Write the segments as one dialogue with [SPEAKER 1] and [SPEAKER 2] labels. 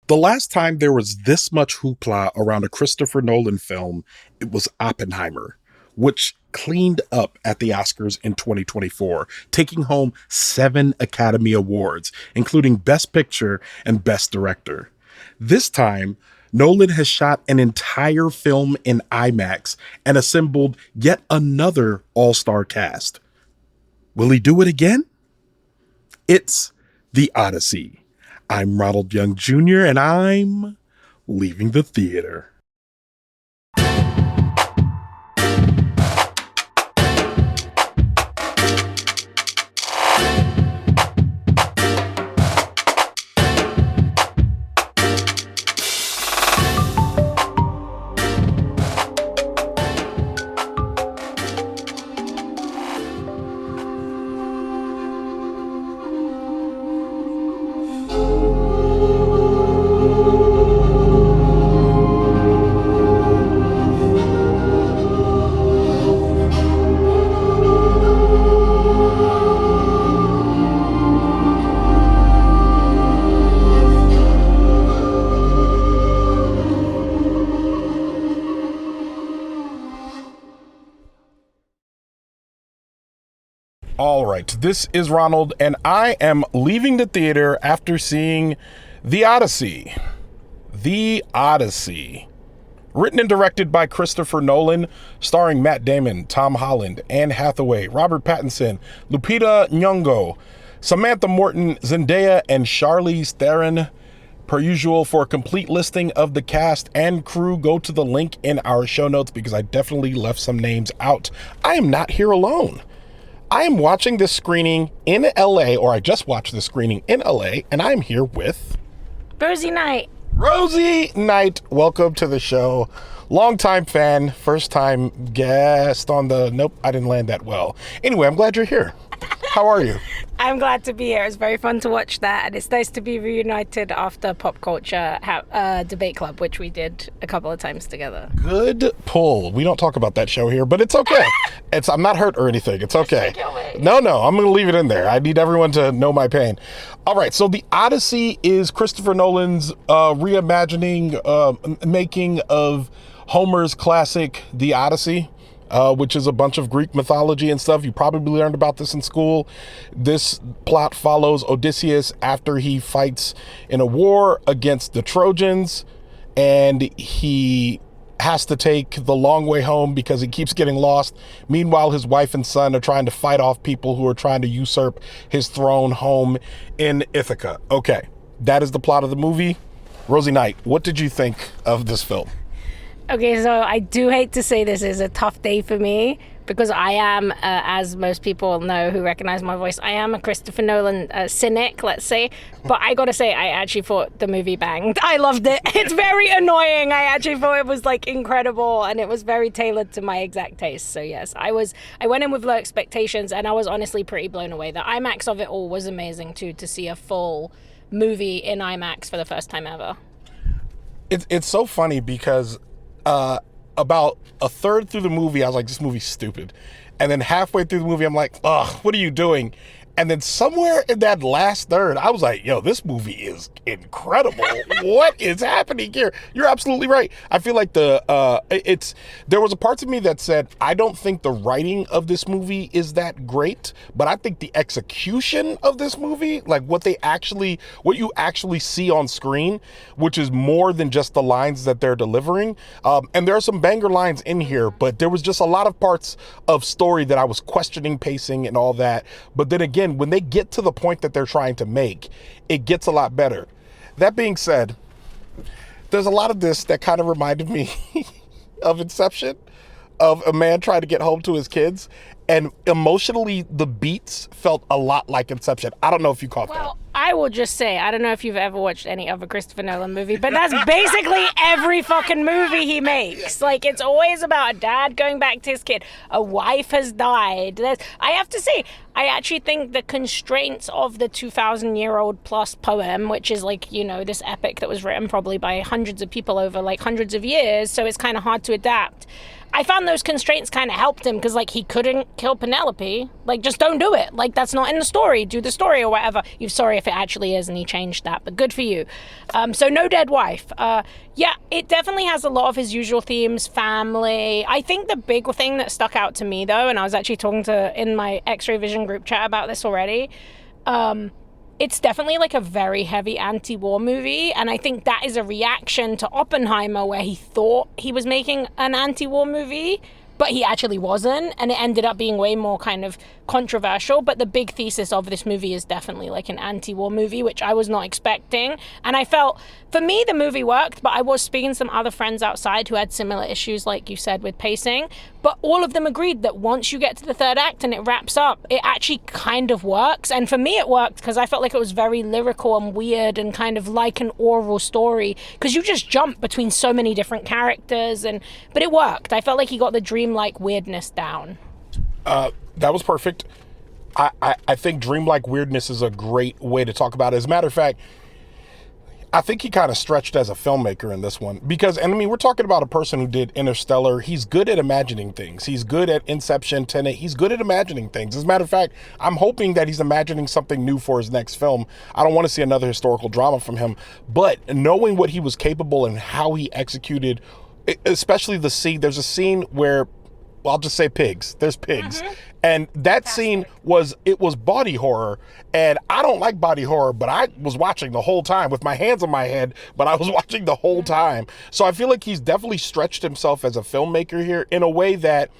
[SPEAKER 1] The last time there was this much hoopla around a Christopher Nolan film, it was Oppenheimer, which cleaned up at the Oscars in 2024, taking home 7 Academy Awards, including Best Picture and Best Director. This time, Nolan has shot an entire film in IMAX and assembled yet another all-star cast. Will he do it again? It's The Odyssey. I'm Ronald Young Jr., and I'm leaving the theater. All right, this is Ronald, and I am leaving the theater after seeing The Odyssey. The Odyssey. Written and directed by Christopher Nolan, starring Matt Damon, Tom Holland, Anne Hathaway, Robert Pattinson, Lupita Nyong'o, Samantha Morton, Zendaya, and Charlize Theron. Per usual, for a complete listing of the cast and crew, go to the link in our show notes because I definitely left some names out. I am not here alone. I am watching this screening in LA, or I just watched this screening in LA, and I'm here with
[SPEAKER 2] Rosie Knight.
[SPEAKER 1] Rosie Knight. Welcome to the show. Longtime fan, first time guest on the... Nope, I didn't land that well. Anyway, I'm glad you're here. How are you?
[SPEAKER 2] I'm glad to be here. It's very fun to watch that, and it's nice to be reunited after Pop Culture Debate Club, which we did a couple of times together.
[SPEAKER 1] Good pull. We don't talk about that show here, but it's okay. I'm not hurt or anything. It's okay. No, I'm going to leave it in there. I need everyone to know my pain. All right, so The Odyssey is Christopher Nolan's reimagining, making of Homer's classic The Odyssey. Which is a bunch of Greek mythology and stuff. You probably learned about this in school. This plot follows Odysseus after he fights in a war against the Trojans, and he has to take the long way home because he keeps getting lost. Meanwhile, his wife and son are trying to fight off people who are trying to usurp his throne home in Ithaca. Okay, that is the plot of the movie. Rosie Knight, what did you think of this film?
[SPEAKER 2] Okay, so I do hate to say this is a tough day for me because I am, as most people know who recognize my voice, I am a Christopher Nolan cynic, let's say. But I gotta say, I actually thought the movie banged. I loved it. It's very annoying. I actually thought it was like incredible, and it was very tailored to my exact taste. So yes, I went in with low expectations, and I was honestly pretty blown away. The IMAX of it all was amazing too, to see a full movie in IMAX for the first time ever.
[SPEAKER 1] It's so funny because about a third through the movie, I was like, this movie's stupid. And then halfway through the movie, I'm like, ugh, what are you doing? And then somewhere in that last third, I was like, yo, this movie is incredible. What is happening here? You're absolutely right. I feel like there was a part of me that said, I don't think the writing of this movie is that great, but I think the execution of this movie, like what you actually see on screen, which is more than just the lines that they're delivering. And there are some banger lines in here, but there was just a lot of parts of story that I was questioning pacing and all that. But then again, when they get to the point that they're trying to make, it gets a lot better. That being said, there's a lot of this that kind of reminded me of Inception, of a man trying to get home to his kids, and emotionally the beats felt a lot like Inception. I don't know if you caught that.
[SPEAKER 2] Well, I will just say, I don't know if you've ever watched any other Christopher Nolan movie, but that's basically every fucking movie he makes. Like, it's always about a dad going back to his kid. A wife has died. I have to say, I actually think the constraints of the 2,000-year-old plus poem, which is like, this epic that was written probably by hundreds of people over like hundreds of years, so it's kind of hard to adapt. I found those constraints kind of helped him because, like, he couldn't kill Penelope. Like, just don't do it. Like, that's not in the story. Do the story or whatever. You're sorry if it actually is, and he changed that, but good for you. So no dead wife. Yeah, it definitely has a lot of his usual themes, family. I think the big thing that stuck out to me, though, and I was actually talking in my X-Ray Vision group chat about this already, it's definitely like a very heavy anti-war movie, and I think that is a reaction to Oppenheimer, where he thought he was making an anti-war movie, but he actually wasn't, and it ended up being way more kind of controversial. But the big thesis of this movie is definitely like an anti-war movie, which I was not expecting. And I felt, for me, the movie worked, but I was speaking to some other friends outside who had similar issues, like you said, with pacing. But all of them agreed that once you get to the third act and it wraps up, it actually kind of works. And for me, it worked because I felt like it was very lyrical and weird and kind of like an oral story, because you just jump between so many different characters. But it worked. I felt like he got the dreamlike weirdness down.
[SPEAKER 1] That was perfect. I think dreamlike weirdness is a great way to talk about it. As a matter of fact, I think he kind of stretched as a filmmaker in this one, because, and I mean, we're talking about a person who did Interstellar. He's good at imagining things. He's good at Inception, Tenet. He's good at imagining things. As a matter of fact, I'm hoping that he's imagining something new for his next film. I don't want to see another historical drama from him, but knowing what he was capable and how he executed, especially the scene, there's a scene where, well, I'll just say pigs. There's pigs. Mm-hmm. And that scene was body horror. And I don't like body horror, but I was watching the whole time with my hands on my head, but I was watching the whole time. So I feel like he's definitely stretched himself as a filmmaker here in a way that,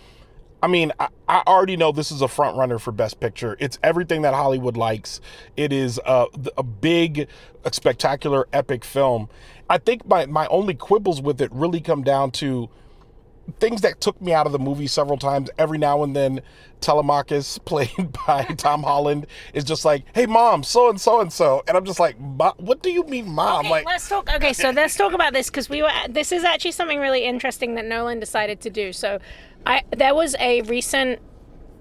[SPEAKER 1] I mean, I already know this is a front runner for Best Picture. It's everything that Hollywood likes. It is a big, a spectacular, epic film. I think my only quibbles with it really come down to things that took me out of the movie several times. Every now and then, Telemachus, played by Tom Holland, is just like, "Hey, mom, so and so and so," and I'm just like, "What do you mean, mom?"
[SPEAKER 2] Okay, let's talk about this, because this is actually something really interesting that Nolan decided to do. So, there was a recent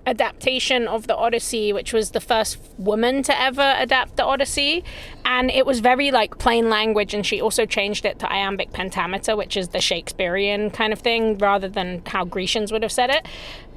[SPEAKER 2] adaptation of the Odyssey, which was the first woman to ever adapt the Odyssey, and it was very like plain language, and she also changed it to iambic pentameter, which is the Shakespearean kind of thing rather than how Grecians would have said it.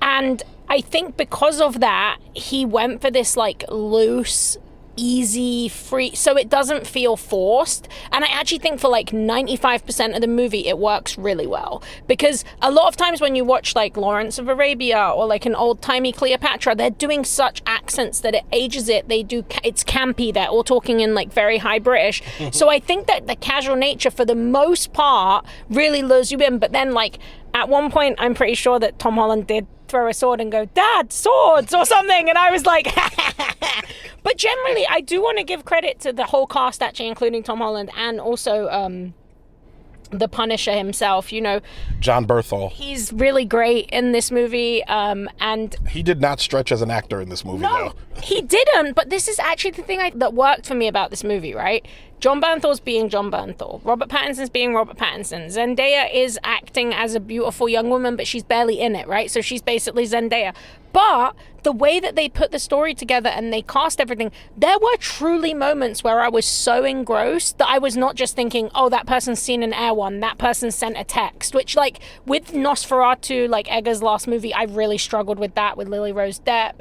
[SPEAKER 2] And I think because of that, he went for this like loose, easy, free, so it doesn't feel forced. And I actually think for like 95% of the movie it works really well, because a lot of times when you watch like Lawrence of Arabia or like an old-timey Cleopatra, they're doing such accents that it ages it. It's campy, they're all talking in like very high British. So I think that the casual nature for the most part really lures you in. But then like at one point, I'm pretty sure that Tom Holland did throw a sword and go, "Dad, swords," or something, and I was like but generally I do want to give credit to the whole cast, actually, including Tom Holland and also the Punisher himself,
[SPEAKER 1] John Berthel.
[SPEAKER 2] He's really great in this movie, and
[SPEAKER 1] he did not stretch as an actor in this movie.
[SPEAKER 2] No, he didn't, but this is actually the thing that worked for me about this movie, right? John Bernthal's being John Bernthal. Robert Pattinson's being Robert Pattinson. Zendaya is acting as a beautiful young woman, but she's barely in it, right? So she's basically Zendaya. But the way that they put the story together and they cast everything, there were truly moments where I was so engrossed that I was not just thinking, oh, that person's seen an Air One, that person sent a text, which like with Nosferatu, like Eggers' last movie, I really struggled with that with Lily Rose Depp.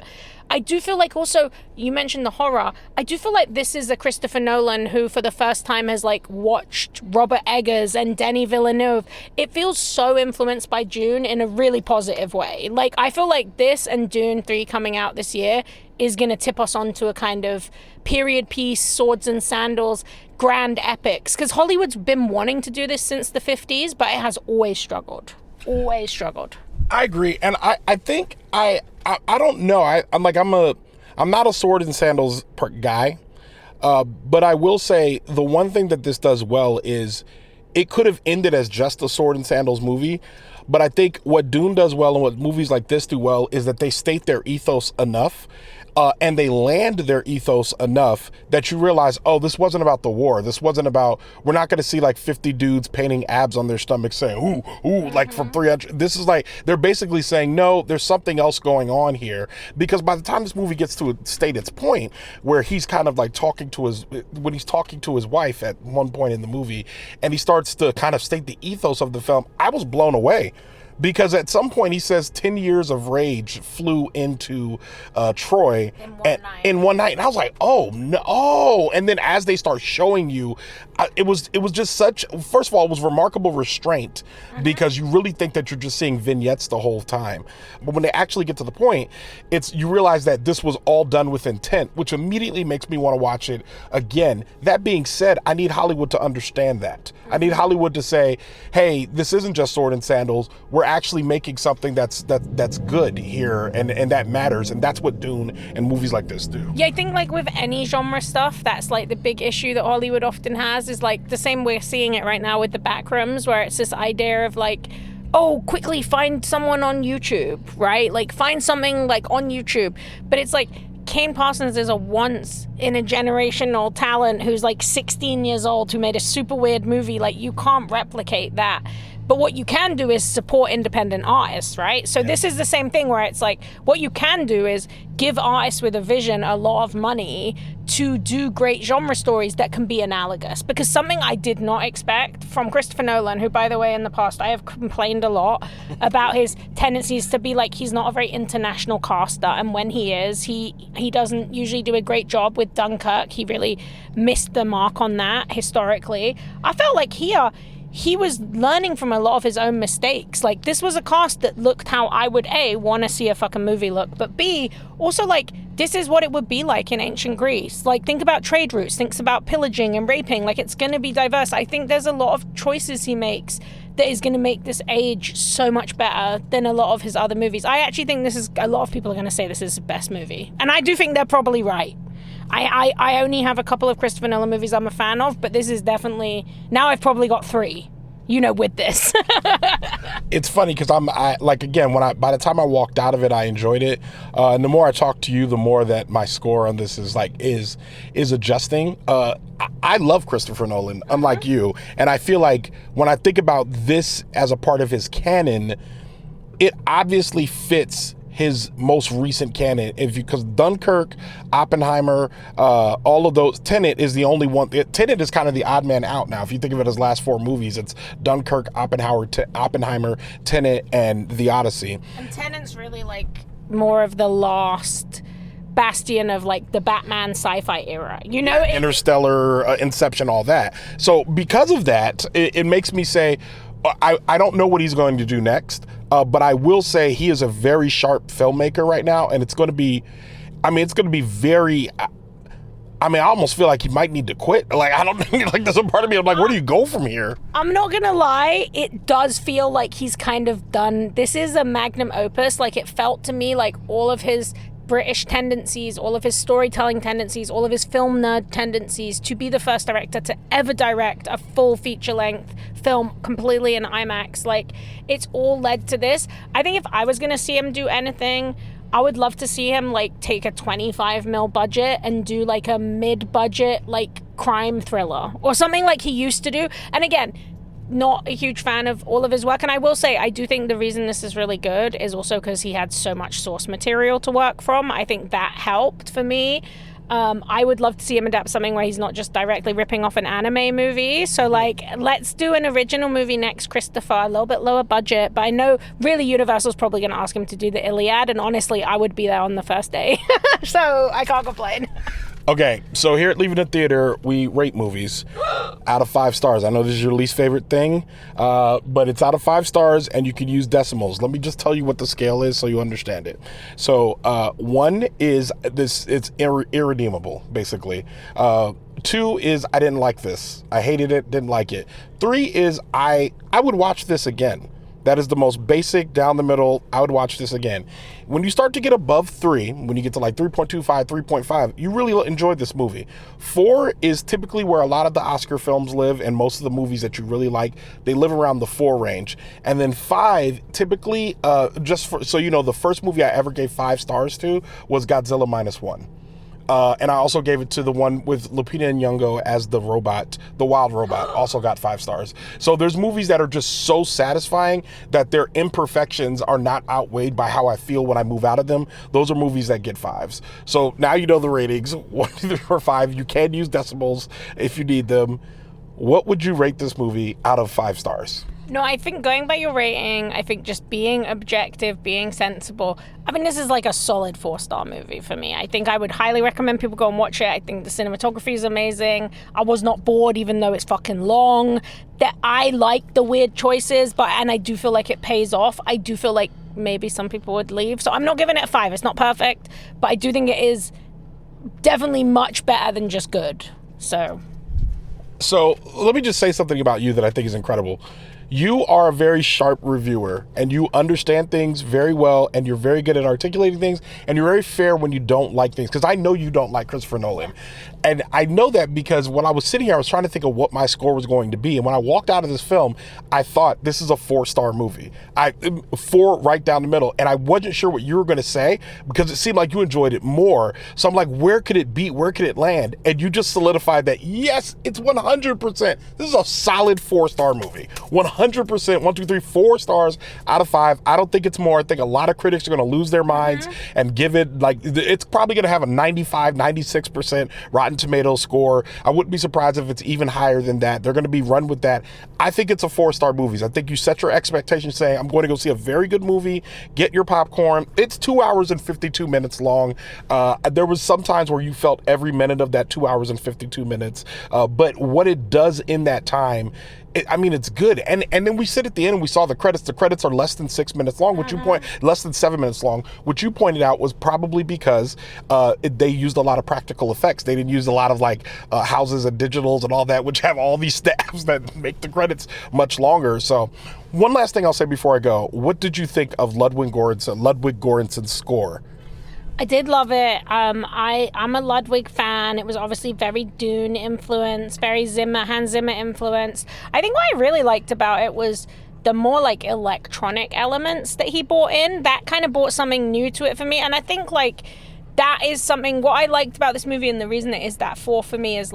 [SPEAKER 2] I do feel like also, you mentioned the horror, I do feel like this is a Christopher Nolan who for the first time has like watched Robert Eggers and Denis Villeneuve. It feels so influenced by Dune in a really positive way. Like I feel like this and Dune 3 coming out this year is going to tip us onto a kind of period piece, swords and sandals, grand epics. Because Hollywood's been wanting to do this since the 50s, but it has always struggled. Always struggled.
[SPEAKER 1] I agree. And I think I don't know. I'm not a sword and sandals guy, but I will say the one thing that this does well is it could have ended as just a sword and sandals movie. But I think what Dune does well and what movies like this do well is that they state their ethos enough. and they land their ethos enough that you realize, oh, this wasn't about the war. This wasn't about, we're not going to see like 50 dudes painting abs on their stomachs saying, ooh, like from 300. This is like, they're basically saying, no, there's something else going on here. Because by the time this movie gets to state its point, where he's kind of like when he's talking to his wife at one point in the movie, and he starts to kind of state the ethos of the film, I was blown away. Because at some point he says 10 years of rage flew into Troy in one night. And I was like, oh, no. And then as they start showing you, it was just such, first of all, it was remarkable restraint, because you really think that you're just seeing vignettes the whole time. But when they actually get to the point, you realize that this was all done with intent, which immediately makes me want to watch it again. That being said, I need Hollywood to understand that. I need Hollywood to say, hey, this isn't just sword and sandals. We're actually making something that's good here, and that matters, and that's what Dune and movies like this do.
[SPEAKER 2] Yeah, I think like with any genre stuff, that's like the big issue that Hollywood often has, is like the same we're seeing it right now with the Backrooms, where it's this idea of like, oh, quickly find someone on YouTube, right? Like find something like on YouTube. But it's like, Kane Parsons is a once in a generational talent who's like 16 years old, who made a super weird movie. Like, you can't replicate that. But what you can do is support independent artists, right? So this is the same thing, where it's like, what you can do is give artists with a vision a lot of money to do great genre stories that can be analogous. Because something I did not expect from Christopher Nolan, who, by the way, in the past, I have complained a lot about his tendencies to be like, he's not a very international caster. And when he is, he doesn't usually do a great job with Dunkirk. He really missed the mark on that historically. I felt like he was learning from a lot of his own mistakes. Like, this was a cast that looked how I would A, want to see a fucking movie look, but B, also like, this is what it would be like in ancient Greece. Like, think about trade routes, think about pillaging and raping. Like, it's going to be diverse. I think there's a lot of choices he makes that is going to make this age so much better than a lot of his other movies. I actually think a lot of people are going to say this is his best movie. And I do think they're probably right. I only have a couple of Christopher Nolan movies I'm a fan of, but this is definitely, now I've probably got 3, with this.
[SPEAKER 1] It's funny because by the time I walked out of it, I enjoyed it. And the more I talk to you, the more that my score on this is adjusting. I love Christopher Nolan, unlike you. And I feel like when I think about this as a part of his canon, it obviously fits his most recent canon, because Dunkirk, Oppenheimer, all of those, Tenet is the only one. Tenet is kind of the odd man out now. If you think of it as last 4 movies, it's Dunkirk, Oppenheimer, Tenet, and the Odyssey.
[SPEAKER 2] And Tenet's really like more of the last bastion of like the Batman sci-fi era,
[SPEAKER 1] Interstellar, Inception, all that. So because of that, it makes me say, I don't know what he's going to do next, but I will say he is a very sharp filmmaker right now, and it's going to be very, I almost feel like he might need to quit. Like, I don't think, like, there's a part of me, I'm like, where do you go from here?
[SPEAKER 2] I'm not gonna lie, it does feel like he's kind of done, this is a magnum opus. Like, it felt to me like all of his British tendencies, all of his storytelling tendencies, all of his film nerd tendencies, to be the first director to ever direct a full feature-length film completely in IMAX. Like, it's all led to this. I think if I was going to see him do anything, I would love to see him, like, take a 25 mil budget and do, like, a mid-budget, like, crime thriller or something like he used to do. And again, not a huge fan of all of his work, and I will say I do think the reason this is really good is also because he had so much source material to work from. I think that helped for me. I would love to see him adapt something where he's not just directly ripping off an anime movie. So, like, let's do an original movie next, Christopher, a little bit lower budget, but I know really Universal's probably going to ask him to do the Iliad, and honestly I would be there on the first day. So I can't complain.
[SPEAKER 1] Okay, so here at Leaving the Theater, we rate movies out of 5 stars. I know this is your least favorite thing, but it's out of 5 stars, and you can use decimals. Let me just tell you what the scale is so you understand it. So 1 is this; it's irredeemable, basically. 2 is I didn't like this. I hated it, didn't like it. 3 is I would watch this again. That is the most basic, down the middle. I would watch this again. When you start to get above 3, when you get to like 3.25, 3.5, you really enjoyed this movie. 4 is typically where a lot of the Oscar films live, and most of the movies that you really like, they live around the 4 range. And then 5, typically, so you know, the first movie I ever gave 5 stars to was Godzilla -1. And I also gave it to the one with Lupita and Nyong'o as the robot, the wild robot, also got 5 stars. So there's movies that are just so satisfying that their imperfections are not outweighed by how I feel when I move out of them. Those are movies that get 5s. So now you know the ratings, 1, 2, 3, 4, 5. You can use decimals if you need them. What would you rate this movie out of 5 stars?
[SPEAKER 2] No, I think going by your rating, I think just being objective, being sensible, I mean, this is like a solid 4-star movie for me. I think I would highly recommend people go and watch it. I think the cinematography is amazing. I was not bored, even though it's fucking long. That I like the weird choices, and I do feel like it pays off. I do feel like maybe some people would leave. So I'm not giving it a 5. It's not perfect, but I do think it is definitely much better than just good. So
[SPEAKER 1] let me just say something about you that I think is incredible. You are a very sharp reviewer, and you understand things very well, and you're very good at articulating things, and you're very fair when you don't like things, because I know you don't like Christopher Nolan. And I know that because when I was sitting here, I was trying to think of what my score was going to be. And when I walked out of this film, I thought, this is a 4-star movie. 4 right down the middle. And I wasn't sure what you were going to say because it seemed like you enjoyed it more. So I'm like, where could it be? Where could it land? And you just solidified that, yes, it's 100%. This is a solid 4-star movie. 100%, 1, 2, 3, 4 stars out of 5. I don't think it's more. I think a lot of critics are going to lose their minds and give it, like, it's probably going to have a 95, 96% Rotten Tomatoes score. I wouldn't be surprised if it's even higher than that. They're going to be run with that. I think it's a 4-star movie. I think you set your expectations saying, I'm going to go see a very good movie, get your popcorn. It's 2 hours and 52 minutes long. There was some times where you felt every minute of that 2 hours and 52 minutes. But what it does in that time, it's good. And then we sit at the end and we saw the credits. The credits are less than 6 minutes long, less than 7 minutes long, which you pointed out was probably because they used a lot of practical effects. They didn't use a lot of houses and digitals and all that, which have all these staffs that make the credits much longer. So one last thing I'll say before I go. What did you think of Ludwig Göransson's score?
[SPEAKER 2] I did love it. I'm a Ludwig fan. It was obviously very Dune influenced, very Hans Zimmer influenced. I think what I really liked about it was the more electronic elements that he brought in. That kind of brought something new to it for me. And I think that is something, what I liked about this movie, and the reason it is that 4 for me is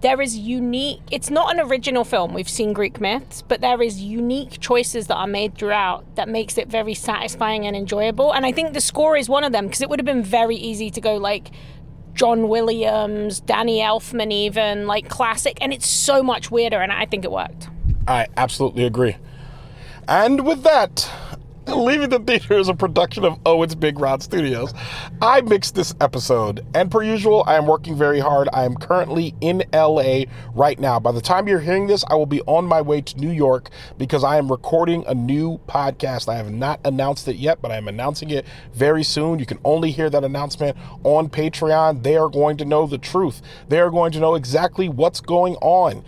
[SPEAKER 2] there is unique, it's not an original film, we've seen Greek myths, but there is unique choices that are made throughout that makes it very satisfying and enjoyable. And I think the score is one of them, because it would have been very easy to go John Williams, Danny Elfman even, classic, and it's so much weirder, and I think it worked.
[SPEAKER 1] I absolutely agree. And with that, Leaving the Theater is a production of Oh It's Big Rod Studios. I mixed this episode, and per usual, I am working very hard. I am currently in LA right now. By the time you're hearing this, I will be on my way to New York because I am recording a new podcast. I have not announced it yet, but I am announcing it very soon. You can only hear that announcement on Patreon. They are going to know the truth. They are going to know exactly what's going on.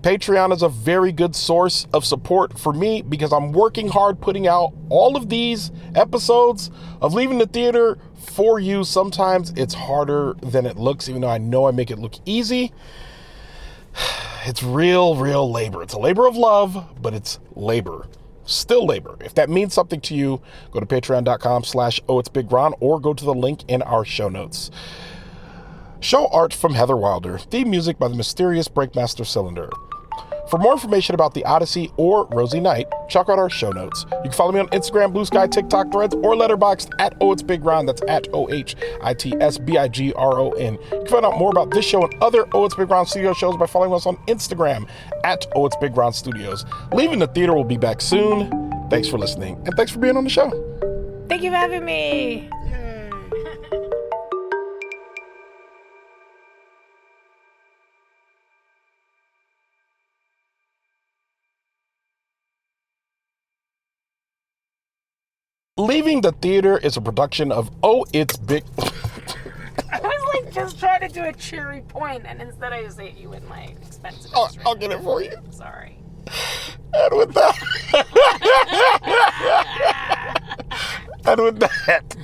[SPEAKER 1] Patreon is a very good source of support for me because I'm working hard putting out all of these episodes of Leaving the Theater for you. Sometimes it's harder than it looks, even though I know I make it look easy. It's real labor. It's a labor of love, but it's labor. Still labor. If that means something to you, go to patreon.com/ohitsbigron or go to the link in our show notes. Show art from Heather Wilder. Theme music by the mysterious Breakmaster Cylinder. For more information about the Odyssey or Rosie Knight, check out our show notes. You can follow me on Instagram, Blue Sky, TikTok, Threads, or Letterboxd at ohitsbigron. That's at OHITSBIGRON. You can find out more about this show and other Oh It's Big Ron Studio shows by following us on Instagram at Oh It's Big Ron Studios. Leaving the Theater will be back soon. Thanks for listening, and thanks for being on the show.
[SPEAKER 2] Thank you for having me.
[SPEAKER 1] Leaving the Theater is a production of Oh It's Big...
[SPEAKER 2] I was just trying to do a cheery point, and instead I just ate you with my expensive...
[SPEAKER 1] I'll get it for you.
[SPEAKER 2] Sorry.
[SPEAKER 1] And with that... And with that,